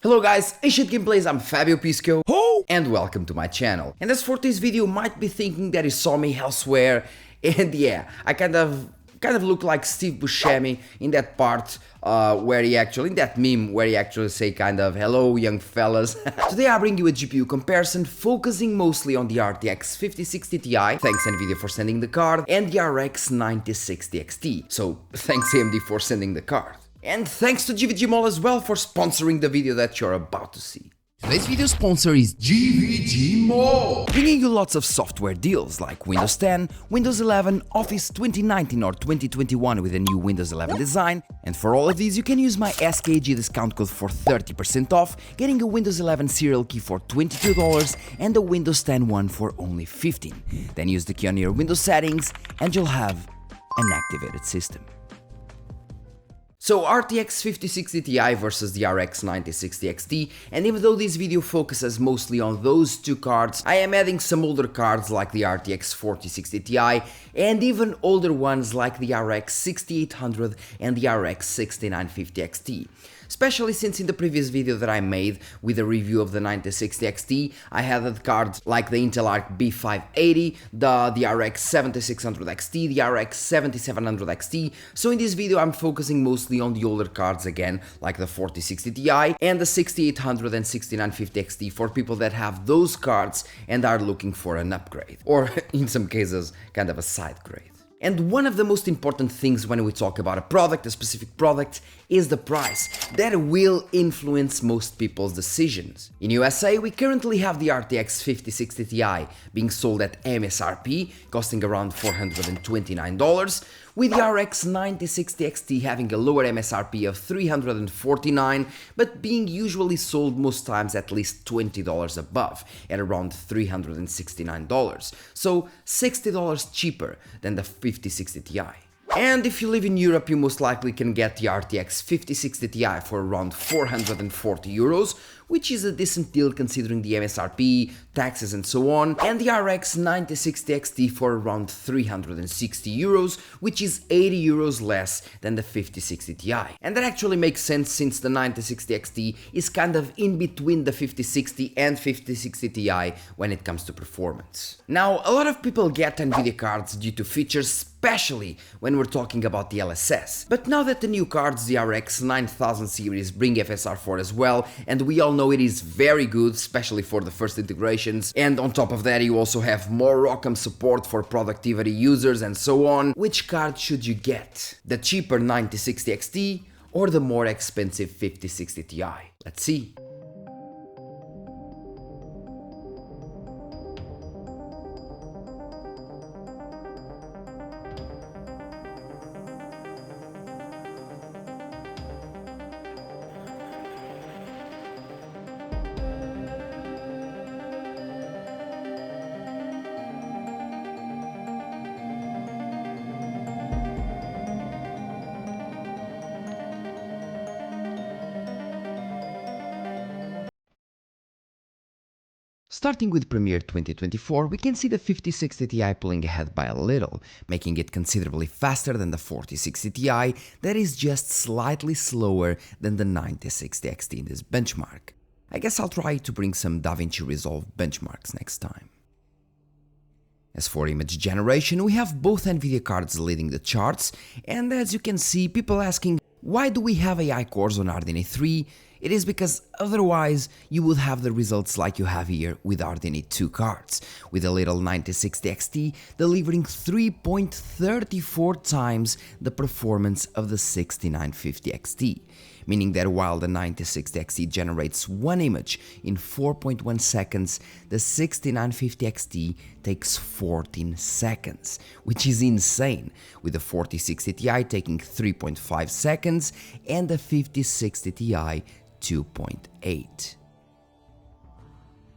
Hello guys, Ancient Gameplays, I'm Fabio Pisco, and welcome to my channel. And as for this video, you might be thinking that you saw me elsewhere, and yeah, I kind of look like Steve Buscemi in that part in that meme where he actually say hello young fellas. Today I bring you a GPU comparison focusing mostly on the RTX 5060 Ti, thanks Nvidia for sending the card, and the RX 9060 XT, so thanks AMD for sending the card. And thanks to GVG Mall as well for sponsoring the video that you're about to see. Today's video sponsor is GVG Mall, bringing you lots of software deals like Windows 10, Windows 11, Office 2019 or 2021 with a new Windows 11 design, and for all of these you can use my SKG discount code for 30% off, getting a Windows 11 serial key for $22 and a Windows 10 one for only $15. Then use the key on your Windows settings and you'll have an activated system. So RTX 5060 Ti versus the RX 9060 XT, and even though this video focuses mostly on those two cards, I am adding some older cards like the RTX 4060 Ti and even older ones like the RX 6800 and the RX 6950 XT. Especially since in the previous video that I made with a review of the 9060 XT, I had the cards like the Intel Arc B580, the RX 7600 XT, the RX 7700 XT, so in this video I'm focusing mostly on the older cards again, like the 4060 Ti and the 6800 and 6950 XT for people that have those cards and are looking for an upgrade, or in some cases, kind of a side grade. And one of the most important things when we talk about a product, a specific product, is the price. That will influence most people's decisions. In USA, we currently have the RTX 5060 Ti being sold at MSRP, costing around $429, with the RX 9060 XT having a lower MSRP of $349, but being usually sold most times at least $20 above, at around $369, so $60 cheaper than the 5060 Ti. And if you live in Europe, you most likely can get the RTX 5060 Ti for around 440 euros, which is a decent deal considering the MSRP, taxes and so on, and the RX 9060 XT for around 360 euros, which is 80 euros less than the 5060 Ti. And that actually makes sense since the 9060 XT is kind of in between the 5060 and 5060 Ti when it comes to performance. Now, a lot of people get Nvidia cards due to features, especially when we're talking about the LSS. But now that the new cards, the RX 9000 series, bring FSR4 as well, and we all know it is very good, especially for the first integrations, and on top of that you also have more ROCm support for productivity users and so on, which card should you get? The cheaper 9060 XT or the more expensive 5060 Ti? Let's see. Starting with Premiere 2024, we can see the 5060 Ti pulling ahead by a little, making it considerably faster than the 4060 Ti that is just slightly slower than the 9060 XT in this benchmark. I guess I'll try to bring some DaVinci Resolve benchmarks next time. As for image generation, we have both Nvidia cards leading the charts, and as you can see, people asking, why do we have AI cores on RDNA 3? It is because otherwise you would have the results like you have here with RDNA 2 cards, with a little 9060 XT delivering 3.34 times the performance of the 6950 XT, meaning that while the 9060 XT generates one image in 4.1 seconds, the 6950 XT takes 14 seconds, which is insane, with the 4060 Ti taking 3.5 seconds and the 5060 Ti 2.8.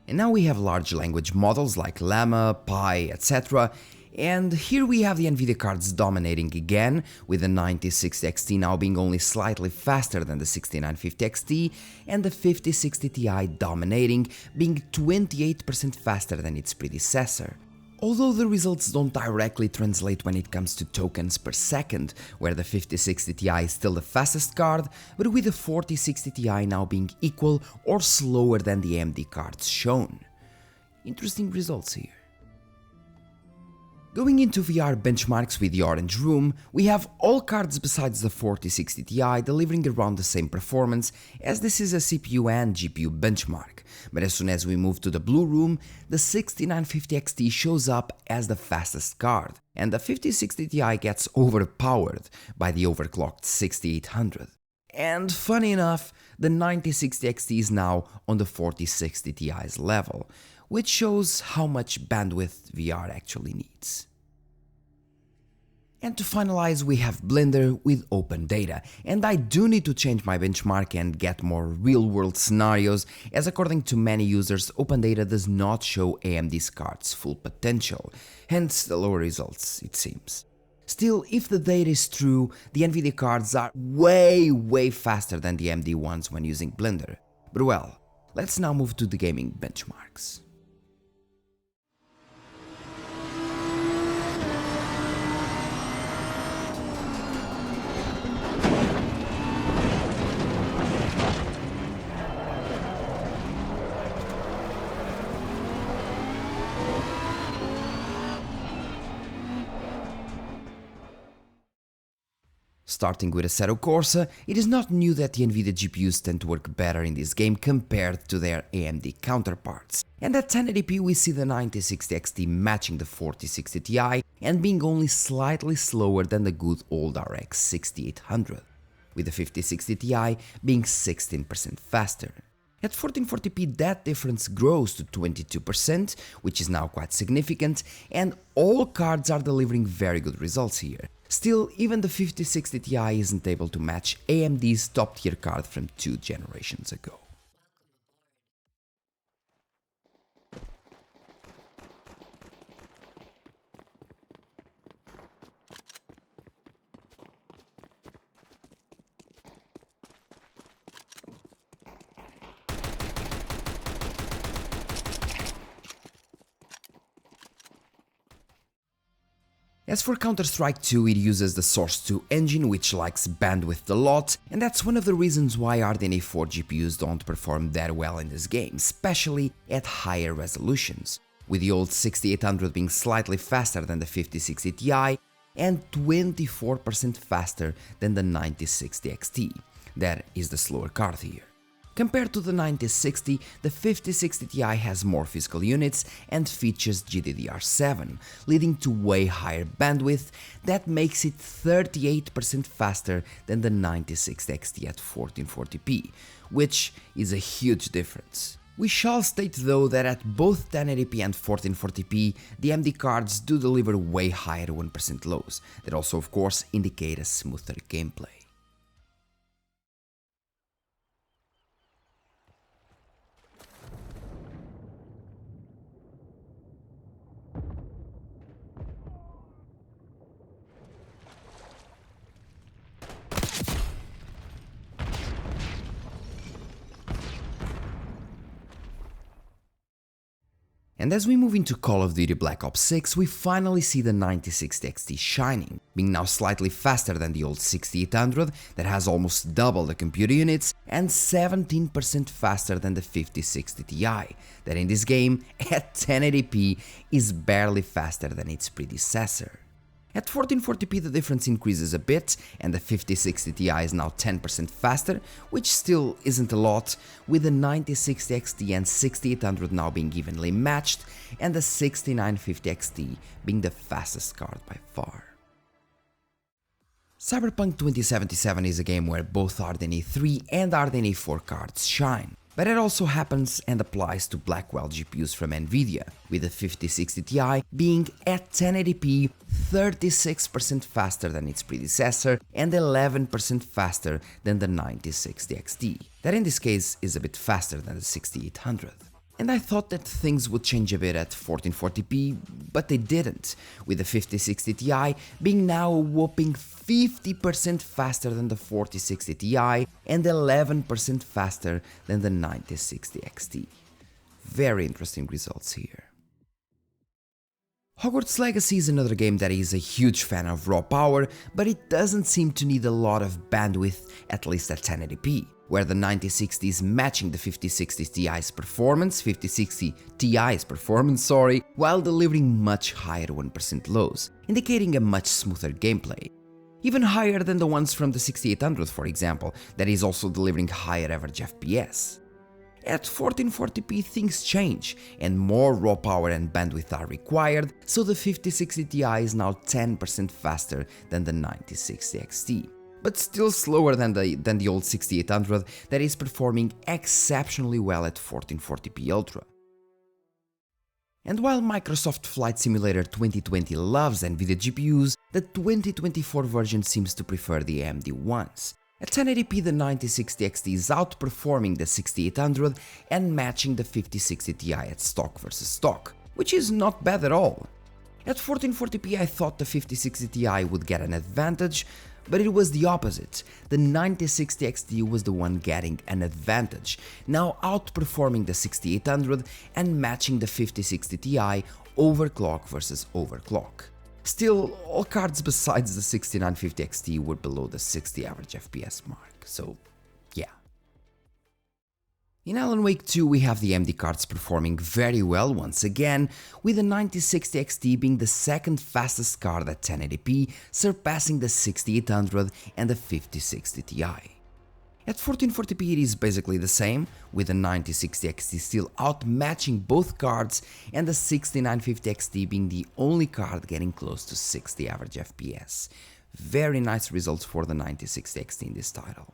And now we have large language models like Llama, Pi, etc. And here we have the Nvidia cards dominating again, with the 9060 XT now being only slightly faster than the 6950 XT, and the 5060 Ti dominating, being 28% faster than its predecessor. Although the results don't directly translate when it comes to tokens per second, where the 5060 Ti is still the fastest card, but with the 4060 Ti now being equal or slower than the AMD cards shown. Interesting results here. Going into VR benchmarks with the Orange Room, we have all cards besides the 4060 Ti delivering around the same performance, as this is a CPU and GPU benchmark, but as soon as we move to the Blue Room, the 6950 XT shows up as the fastest card, and the 5060 Ti gets overpowered by the overclocked 6800. And funny enough, the 9060 XT is now on the 4060 Ti's level, which shows how much bandwidth VR actually needs. And to finalize, we have Blender with open data, and I do need to change my benchmark and get more real-world scenarios, as according to many users, open data does not show AMD's card's full potential, hence the lower results, it seems. Still, if the data is true, the Nvidia cards are way faster than the AMD ones when using Blender. But well, let's now move to the gaming benchmarks. Starting with Assetto Corsa, it is not new that the Nvidia GPUs tend to work better in this game compared to their AMD counterparts. And at 1080p we see the 9060 XT matching the 4060 Ti and being only slightly slower than the good old RX 6800, with the 5060 Ti being 16% faster. At 1440p that difference grows to 22%, which is now quite significant, and all cards are delivering very good results here. Still, even the 5060 Ti isn't able to match AMD's top tier card from 2 generations ago. As for Counter-Strike 2, it uses the Source 2 engine, which likes bandwidth a lot, and that's one of the reasons why RDNA 4 GPUs don't perform that well in this game, especially at higher resolutions, with the old 6800 being slightly faster than the 5060 Ti and 24% faster than the 9060 XT. That is the slower card here. Compared to the 9060, the 5060 Ti has more physical units and features GDDR7, leading to way higher bandwidth that makes it 38% faster than the 9060 XT at 1440p, which is a huge difference. We shall state though that at both 1080p and 1440p, the AMD cards do deliver way higher 1% lows, that also of course indicate a smoother gameplay. And as we move into Call of Duty Black Ops 6, we finally see the 9060 XT shining, being now slightly faster than the old 6800 that has almost double the computer units and 17% faster than the 5060 Ti, that in this game, at 1080p, is barely faster than its predecessor. At 1440p the difference increases a bit, and the 5060 Ti is now 10% faster, which still isn't a lot, with the 9060 XT and 6800 now being evenly matched, and the 6950 XT being the fastest card by far. Cyberpunk 2077 is a game where both RDNA 3 and RDNA 4 cards shine. But it also happens and applies to Blackwell GPUs from Nvidia, with the 5060 Ti being at 1080p 36% faster than its predecessor and 11% faster than the 9060 XT, that in this case is a bit faster than the 6800. And I thought that things would change a bit at 1440p, but they didn't, with the 5060 Ti being now a whopping 50% faster than the 4060 Ti and 11% faster than the 9060 XT. Very interesting results here. Hogwarts Legacy is another game that is a huge fan of raw power, but it doesn't seem to need a lot of bandwidth, at least at 1080p, where the 9060 is matching the 5060 Ti's performance, while delivering much higher 1% lows, indicating a much smoother gameplay. Even higher than the ones from the 6800, for example, that is also delivering higher average FPS. At 1440p things change, and more raw power and bandwidth are required, so the 5060 Ti is now 10% faster than the 9060 XT, but still slower than the old 6800 that is performing exceptionally well at 1440p Ultra. And while Microsoft Flight Simulator 2020 loves NVIDIA GPUs, the 2024 version seems to prefer the AMD ones. At 1080p, the 9060 XT is outperforming the 6800 and matching the 5060 Ti at stock versus stock, which is not bad at all. At 1440p, I thought the 5060 Ti would get an advantage, but it was the opposite. The 9060 XT was the one getting an advantage, now outperforming the 6800 and matching the 5060 Ti overclock versus overclock. Still, all cards besides the 6950 XT were below the 60 average FPS mark, so yeah. In Alan Wake 2 we have the AMD cards performing very well once again, with the 9060 XT being the second fastest card at 1080p, surpassing the 6800 and the 5060 Ti. At 1440p it is basically the same, with the 9060 XT still outmatching both cards and the 6950 XT being the only card getting close to 60 average FPS. Very nice results for the 9060 XT in this title.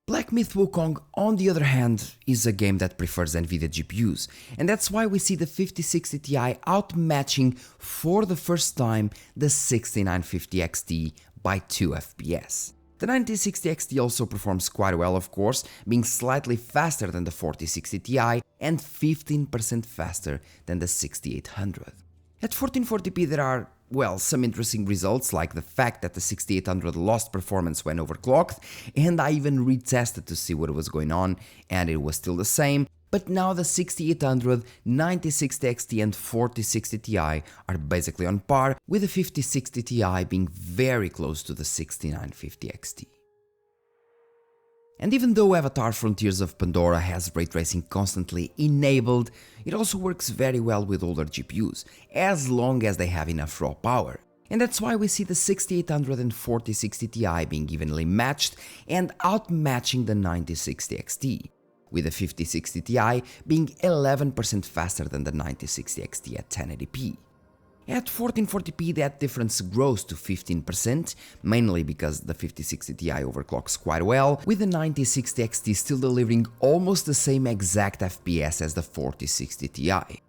Black Myth Wukong, on the other hand, is a game that prefers NVIDIA GPUs, and that's why we see the 5060 Ti outmatching for the first time the 6950 XT by 2 FPS. The 9060 XT also performs quite well, of course, being slightly faster than the 4060 Ti and 15% faster than the 6800. At 1440p there are, well, some interesting results, like the fact that the 6800 lost performance when overclocked, and I even retested to see what was going on, and it was still the same. But now the 6800, 9060 XT and 4060 Ti are basically on par, with the 5060 Ti being very close to the 6950 XT. And even though Avatar Frontiers of Pandora has ray tracing constantly enabled, it also works very well with older GPUs, as long as they have enough raw power. And that's why we see the 6800 and 4060 Ti being evenly matched and outmatching the 9060 XT, with the 5060 Ti being 11% faster than the 9060 XT at 1080p. At 1440p that difference grows to 15%, mainly because the 5060 Ti overclocks quite well, with the 9060 XT still delivering almost the same exact FPS as the 4060 Ti.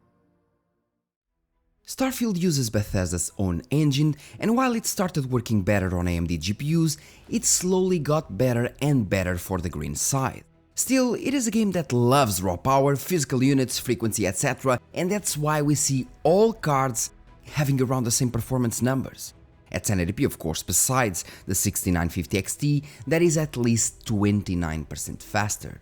Starfield uses Bethesda's own engine, and while it started working better on AMD GPUs, it slowly got better and better for the green side. Still, it is a game that loves raw power, physical units, frequency, etc., and that's why we see all cards having around the same performance numbers. At 1080p, of course, besides the 6950 XT, that is at least 29% faster.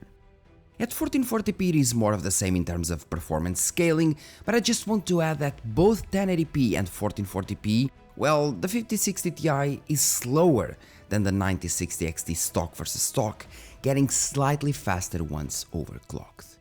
At 1440p it is more of the same in terms of performance scaling, but I just want to add that both 1080p and 1440p, well, the 5060 Ti is slower than the 9060 XT stock versus stock, getting slightly faster once overclocked.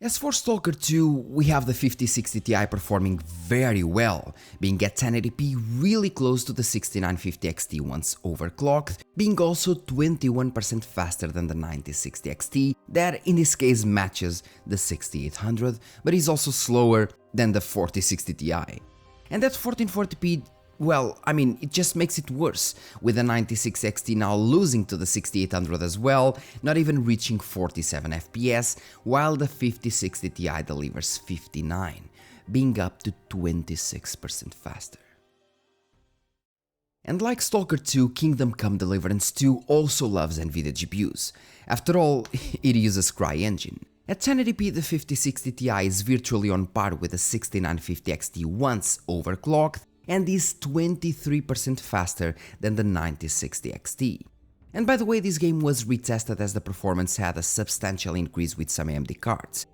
As for S.T.A.L.K.E.R 2, we have the 5060 Ti performing very well, being at 1080p really close to the 6950 XT once overclocked, being also 21% faster than the 9060 XT, that in this case matches the 6800, but is also slower than the 4060 Ti. And at 1440p, well, I mean, it just makes it worse, with the 96 XT now losing to the 6800 as well, not even reaching 47 FPS, while the 5060 Ti delivers 59, being up to 26% faster. And like S.T.A.L.K.E.R 2, Kingdom Come Deliverance 2 also loves NVIDIA GPUs. After all, it uses CryEngine. At 1080p, the 5060 Ti is virtually on par with the 6950 XT once overclocked, and is 23% faster than the 9060 XT. And by the way, this game was retested as the performance had a substantial increase with some AMD cards.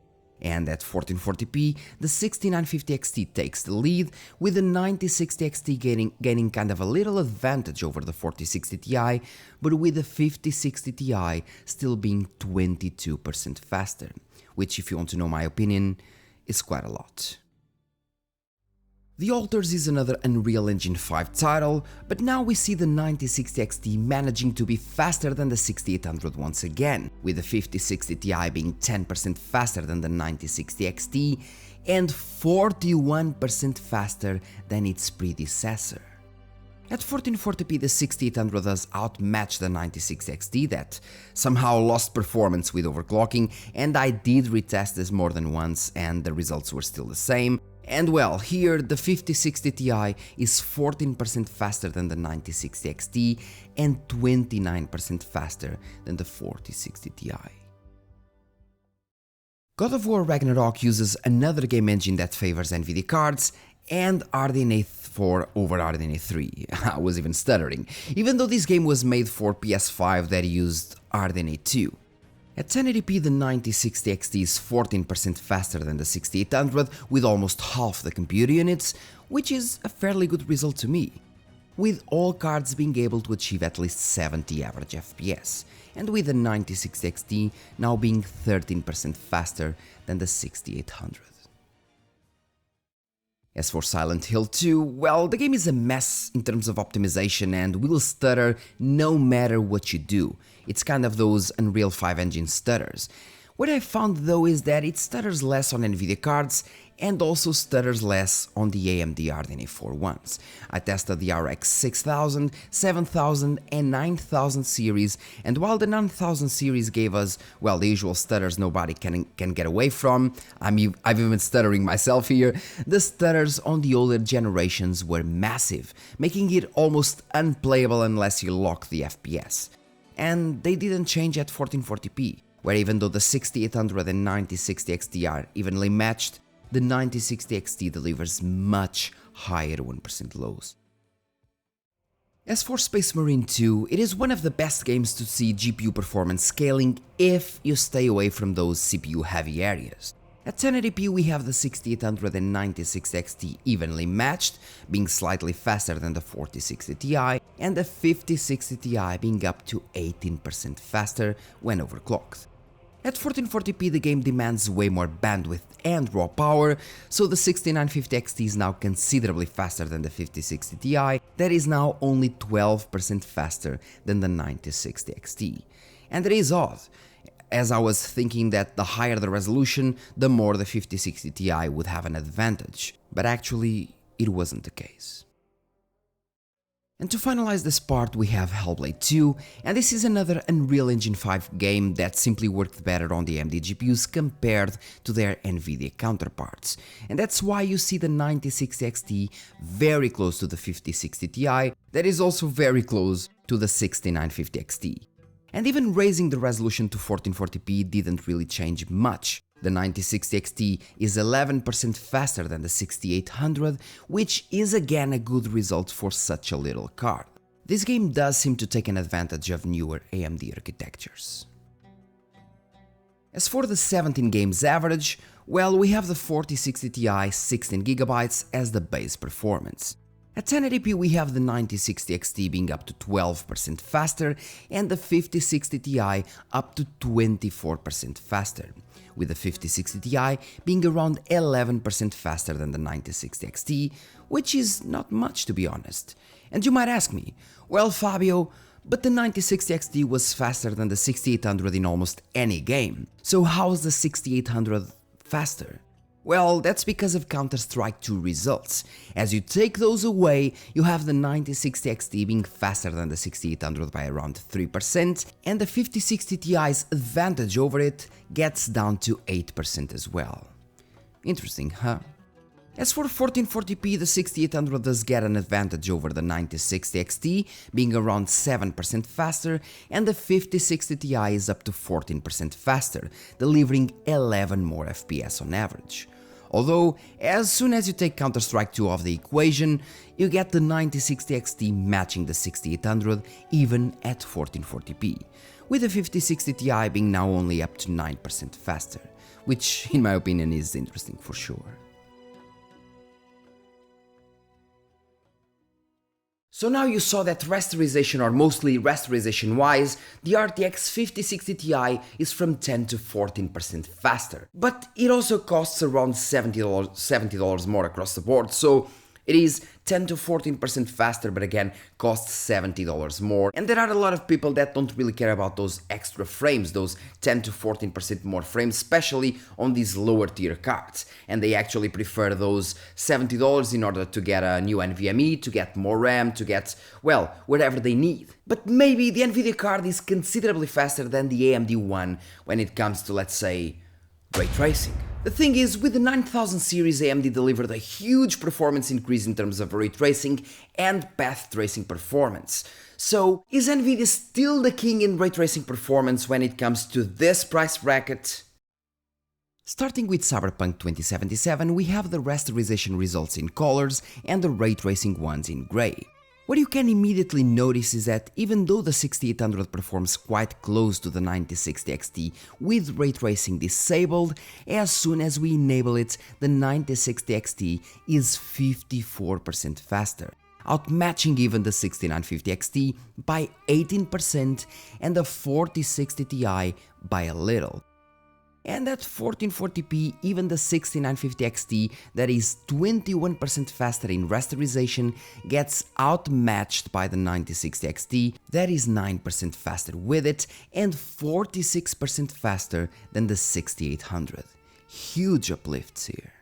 And at 1440p, the 6950 XT takes the lead, with the 9060 XT gaining kind of a little advantage over the 4060 Ti, but with the 5060 Ti still being 22% faster, which, if you want to know my opinion, is quite a lot. The Alters is another Unreal Engine 5 title, but now we see the 9060 XT managing to be faster than the 6800 once again, with the 5060 Ti being 10% faster than the 9060 XT and 41% faster than its predecessor. At 1440p, the 6800 does outmatch the 9060 XT that somehow lost performance with overclocking, and I did retest this more than once and the results were still the same. And well, here the 5060 Ti is 14% faster than the 9060 XT and 29% faster than the 4060 Ti. God of War Ragnarök uses another game engine that favors Nvidia cards and RDNA 4 over RDNA 3. I was even stuttering, even though this game was made for PS5 that used RDNA 2. At 1080p, the 9060 XT is 14% faster than the 6800 with almost half the computer units, which is a fairly good result to me, with all cards being able to achieve at least 70 average FPS, and with the 9060 XT now being 13% faster than the 6800. As for Silent Hill 2, well, the game is a mess in terms of optimization and will stutter no matter what you do. It's kind of those Unreal 5 engine stutters. What I found though is that it stutters less on Nvidia cards and also stutters less on the AMD RDNA 4 ones. I tested the RX 6000, 7000 and 9000 series, and while the 9000 series gave us, well, the usual stutters nobody can get away from, I've even been stuttering myself here, the stutters on the older generations were massive, making it almost unplayable unless you lock the FPS. And they didn't change at 1440p, where even though the 6800 and 9060 XT are evenly matched, the 9060 XT delivers much higher 1% lows. As for Space Marine 2, it is one of the best games to see GPU performance scaling if you stay away from those CPU heavy areas. At 1080p we have the 6800 and 9060 XT evenly matched, being slightly faster than the 4060 Ti, and the 5060 Ti being up to 18% faster when overclocked. At 1440p the game demands way more bandwidth and raw power, so the 6950 XT is now considerably faster than the 5060 Ti, that is now only 12% faster than the 9060 XT. And it is odd, as I was thinking that the higher the resolution, the more the 5060 Ti would have an advantage, but actually it wasn't the case. And to finalize this part we have Hellblade 2, and this is another Unreal Engine 5 game that simply worked better on the AMD GPUs compared to their Nvidia counterparts, and that's why you see the 9060 XT very close to the 5060 Ti, that is also very close to the 6950 XT. And even raising the resolution to 1440p didn't really change much. The 9060 XT is 11% faster than the 6800, which is again a good result for such a little card. This game does seem to take an advantage of newer AMD architectures. As for the 17 games average, well, we have the 4060 Ti 16GB as the base performance. At 1080p we have the 9060 XT being up to 12% faster and the 5060 Ti up to 24% faster, with the 5060 Ti being around 11% faster than the 9060 XT, which is not much to be honest. And you might ask me, well Fabio, but the 9060 XT was faster than the 6800 in almost any game, so how's the 6800 faster? Well, that's because of Counter-Strike 2 results. As you take those away, you have the 9060 XT being faster than the 6800 by around 3%, and the 5060 Ti's advantage over it gets down to 8% as well. Interesting, huh? As for 1440p, the 6800 does get an advantage over the 9060 XT, being around 7% faster, and the 5060 Ti is up to 14% faster, delivering 11 more FPS on average. Although, as soon as you take Counter-Strike 2 off the equation, you get the 9060 XT matching the 6800 even at 1440p, with the 5060 Ti being now only up to 9% faster, which in my opinion is interesting for sure. So now you saw that rasterization, or mostly rasterization-wise, the RTX 5060 Ti is from 10 to 14% faster. But it also costs around $70 more across the board, so it is 10 to 14% faster, but again, costs $70 more. And there are a lot of people that don't really care about those extra frames, those 10 to 14% more frames, especially on these lower tier cards. And they actually prefer those $70 in order to get a new NVMe, to get more RAM, to get, well, whatever they need. But maybe the Nvidia card is considerably faster than the AMD one when it comes to, let's say, ray tracing. The thing is, with the 9000 series, AMD delivered a huge performance increase in terms of ray tracing and path tracing performance. So, is Nvidia still the king in ray tracing performance when it comes to this price bracket? Starting with Cyberpunk 2077, we have the rasterization results in colors and the ray tracing ones in grey. What you can immediately notice is that even though the 6800 performs quite close to the 9060 XT with ray tracing disabled, as soon as we enable it, the 9060 XT is 54% faster, outmatching even the 6950 XT by 18% and the 4060 Ti by a little. And at 1440p, even the 6950 XT, that is 21% faster in rasterization, gets outmatched by the 9060 XT, that is 9% faster with it, and 46% faster than the 6800. Huge uplifts here.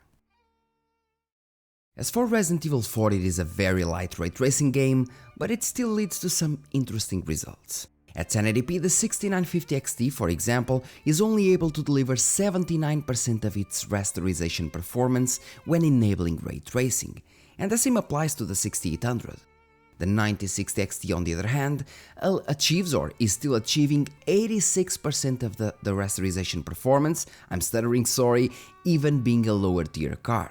As for Resident Evil 4, it is a very light ray tracing game, but it still leads to some interesting results. At 1080p, the 6950 XT, for example, is only able to deliver 79% of its rasterization performance when enabling ray tracing, and the same applies to the 6800. The 9060 XT, on the other hand, achieves or is still achieving 86% of the rasterization performance, I'm stuttering, sorry, even being a lower tier card.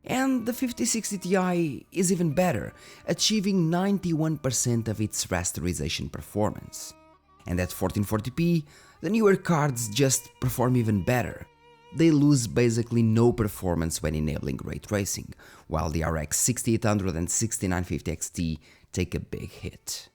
And the 5060 Ti is even better, achieving 91% of its rasterization performance. And at 1440p, the newer cards just perform even better. They lose basically no performance when enabling ray tracing, while the RX 6800 and 6950 XT take a big hit.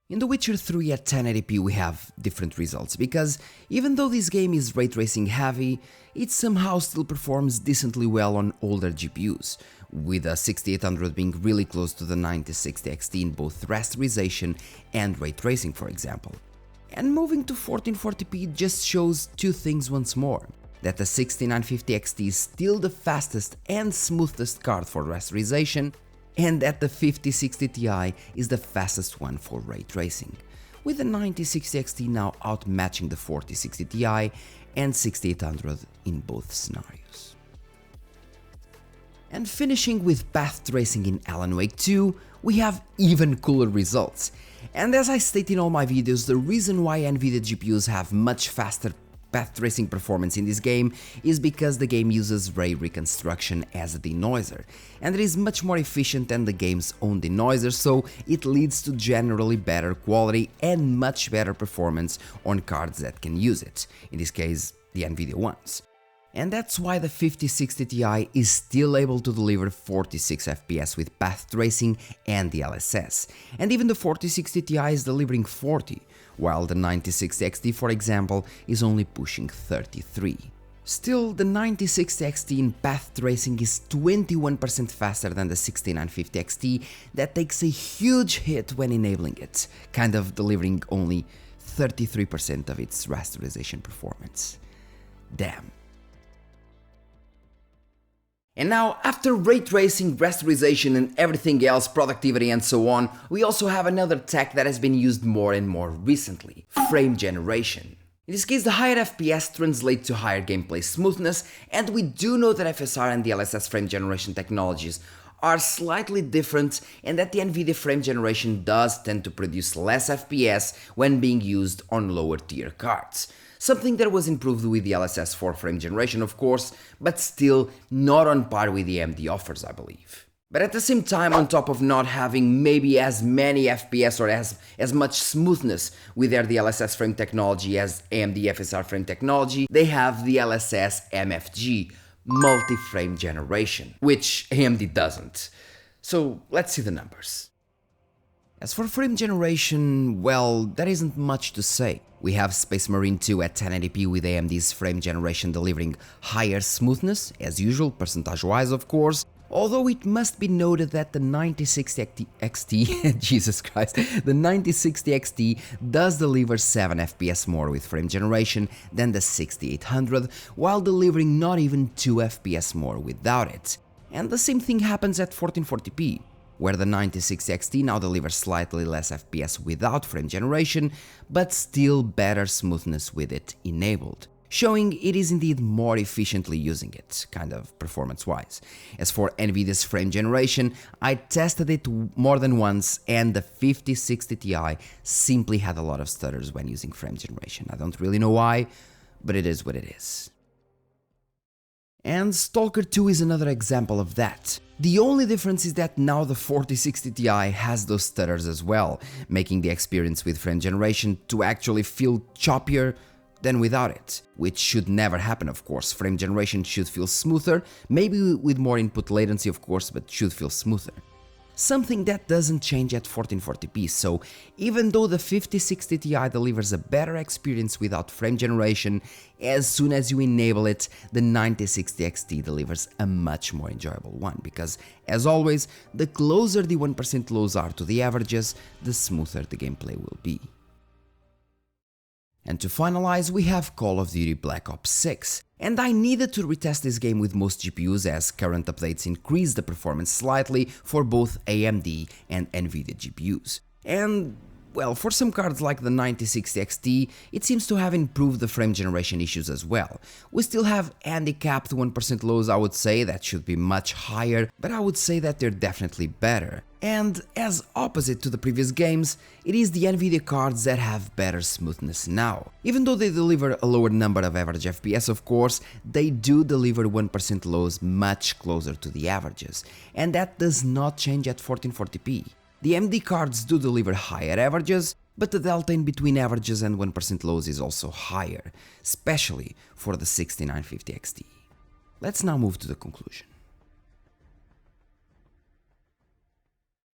In The Witcher 3 at 1080p we have different results, because even though this game is ray tracing heavy, it somehow still performs decently well on older GPUs, with a 6800 being really close to the 9060 XT in both rasterization and ray tracing, for example. And moving to 1440p just shows two things once more: that the 6950 XT is still the fastest and smoothest card for rasterization, and that the 5060 Ti is the fastest one for ray tracing, with the 9060 XT now outmatching the 4060 Ti and 6800 in both scenarios. And finishing with path tracing in Alan Wake 2, we have even cooler results. And as I state in all my videos, the reason why Nvidia GPUs have much faster path tracing performance in this game is because the game uses ray reconstruction as a denoiser, and it is much more efficient than the game's own denoiser, so it leads to generally better quality and much better performance on cards that can use it, in this case the Nvidia ones. And that's why the 5060 Ti is still able to deliver 46 FPS with path tracing and DLSS, and even the 4060 Ti is delivering 40, while the 9060 XT, for example, is only pushing 33. Still, the 9060 XT in path tracing is 21% faster than the 6950 XT that takes a huge hit when enabling it, kind of delivering only 33% of its rasterization performance. Damn. And now, after ray tracing, rasterization and everything else, productivity and so on, we also have another tech that has been used more and more recently: frame generation. In this case, the higher FPS translates to higher gameplay smoothness, and we do know that FSR and DLSS frame generation technologies are slightly different, and that the Nvidia frame generation does tend to produce less FPS when being used on lower tier cards. Something that was improved with the DLSS 4 frame generation, of course, but still not on par with the AMD offers, I believe. But at the same time, on top of not having maybe as many FPS or as much smoothness with their DLSS frame technology as AMD FSR frame technology, they have the DLSS MFG, multi-frame generation, which AMD doesn't. So let's see the numbers. As for frame generation, well, there isn't much to say. We have Space Marine 2 at 1080p with AMD's frame generation delivering higher smoothness, as usual, percentage-wise of course, although it must be noted that the 9060 XT, Jesus Christ, the 9060 XT does deliver 7 FPS more with frame generation than the 6800, while delivering not even 2 FPS more without it. And the same thing happens at 1440p, where the 9060 XT now delivers slightly less FPS without frame generation, but still better smoothness with it enabled, showing it is indeed more efficiently using it, kind of performance-wise. As for Nvidia's frame generation, I tested it more than once and the 5060 Ti simply had a lot of stutters when using frame generation. I don't really know why, but it is what it is. And S.T.A.L.K.E.R 2 is another example of that. The only difference is that now the 4060 Ti has those stutters as well, making the experience with frame generation to actually feel choppier than without it, which should never happen of course. Frame generation should feel smoother, maybe with more input latency of course, but should feel smoother. Something that doesn't change at 1440p, so even though the 5060 Ti delivers a better experience without frame generation, as soon as you enable it, the 9060 XT delivers a much more enjoyable one, because, as always, the closer the 1% lows are to the averages, the smoother the gameplay will be. And to finalize, we have Call of Duty Black Ops 6. And I needed to retest this game with most GPUs as current updates increase the performance slightly for both AMD and Nvidia GPUs. And, well, for some cards like the 9060 XT, it seems to have improved the frame generation issues as well. We still have handicapped 1% lows, I would say, that should be much higher, but I would say that they're definitely better. And as opposite to the previous games, it is the Nvidia cards that have better smoothness now. Even though they deliver a lower number of average FPS of course, they do deliver 1% lows much closer to the averages, and that does not change at 1440p. The AMD cards do deliver higher averages, but the delta in between averages and 1% lows is also higher, especially for the 6950 XT. Let's now move to the conclusion.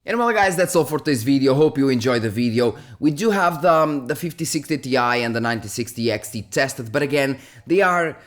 And well guys, that's all for today's video. Hope you enjoyed the video. We do have the 5060 Ti and the 9060 XT tested, but again, they are,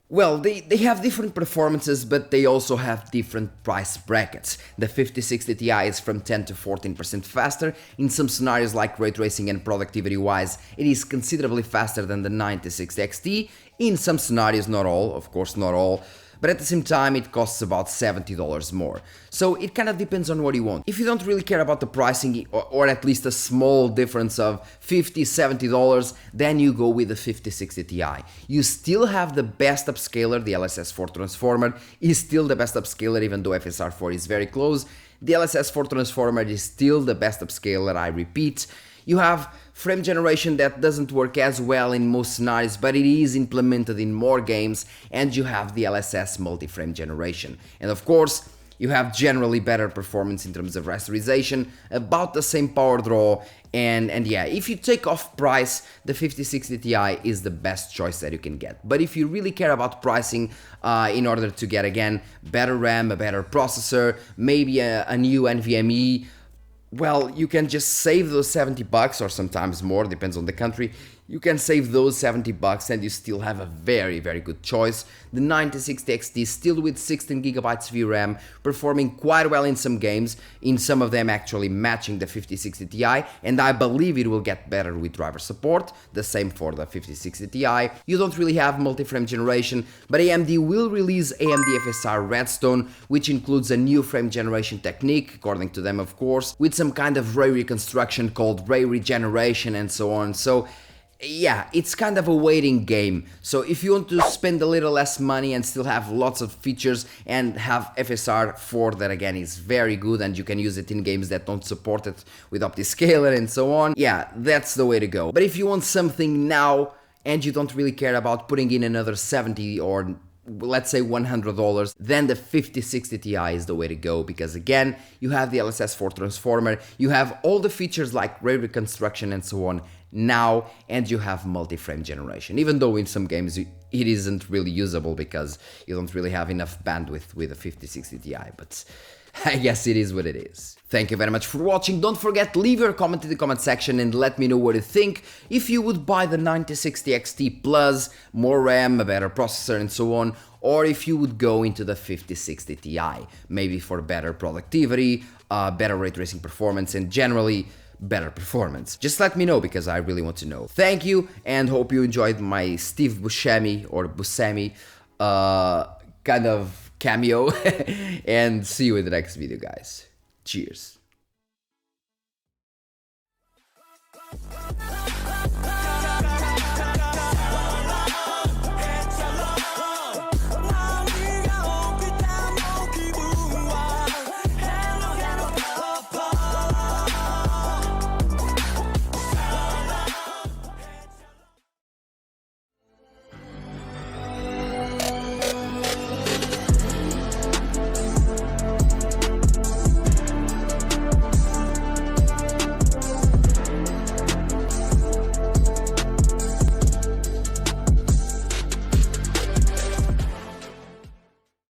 well, they have different performances, but they also have different price brackets. The 5060 Ti is from 10 to 14% faster. In some scenarios like ray tracing and productivity wise, it is considerably faster than the 9060 XT. In some scenarios, not all, of course not all. But at the same time it costs about $70 more. So it kind of depends on what you want. If you don't really care about the pricing or at least a small difference of $50, $70, then you go with the 5060 Ti. You still have the best upscaler, the LSS4 transformer is still the best upscaler even though FSR4 is very close. The LSS4 transformer is still the best upscaler, I repeat. You have frame generation that doesn't work as well in most scenarios, but it is implemented in more games, and you have the LSS multi-frame generation. And of course, you have generally better performance in terms of rasterization, about the same power draw, and yeah, if you take off price, the 5060 Ti is the best choice that you can get. But if you really care about pricing in order to get, again, better RAM, a better processor, maybe a new NVMe, well, you can just save those $70 or sometimes more, depends on the country. You can save those $70 and you still have a very, very good choice. The 9060 XT still with 16GB VRAM, performing quite well in some games, in some of them actually matching the 5060 Ti, and I believe it will get better with driver support, the same for the 5060 Ti. You don't really have multi-frame generation, but AMD will release AMD FSR Redstone, which includes a new frame generation technique, according to them of course, with some kind of ray reconstruction called ray regeneration and so on. So yeah, it's kind of a waiting game. So if you want to spend a little less money and still have lots of features and have FSR 4 that again is very good and you can use it in games that don't support it with OptiScaler and so on, yeah, that's the way to go. But if you want something now and you don't really care about putting in another 70 or let's say $100, then the 5060 Ti is the way to go, because again, you have the LSS4 transformer, you have all the features like ray reconstruction and so on now, and you have multi-frame generation, even though in some games it isn't really usable because you don't really have enough bandwidth with a 5060 Ti, but I guess it is what it is. Thank you very much for watching. Don't forget, leave your comment in the comment section and let me know what you think. If you would buy the 9060 XT Plus, more RAM, a better processor and so on, or if you would go into the 5060 Ti, maybe for better productivity, better ray tracing performance, and generally better performance. Just let me know because I really want to know. Thank you, and hope you enjoyed my Steve Buscemi or Buscemi kind of cameo, and see you in the next video, guys. Cheers.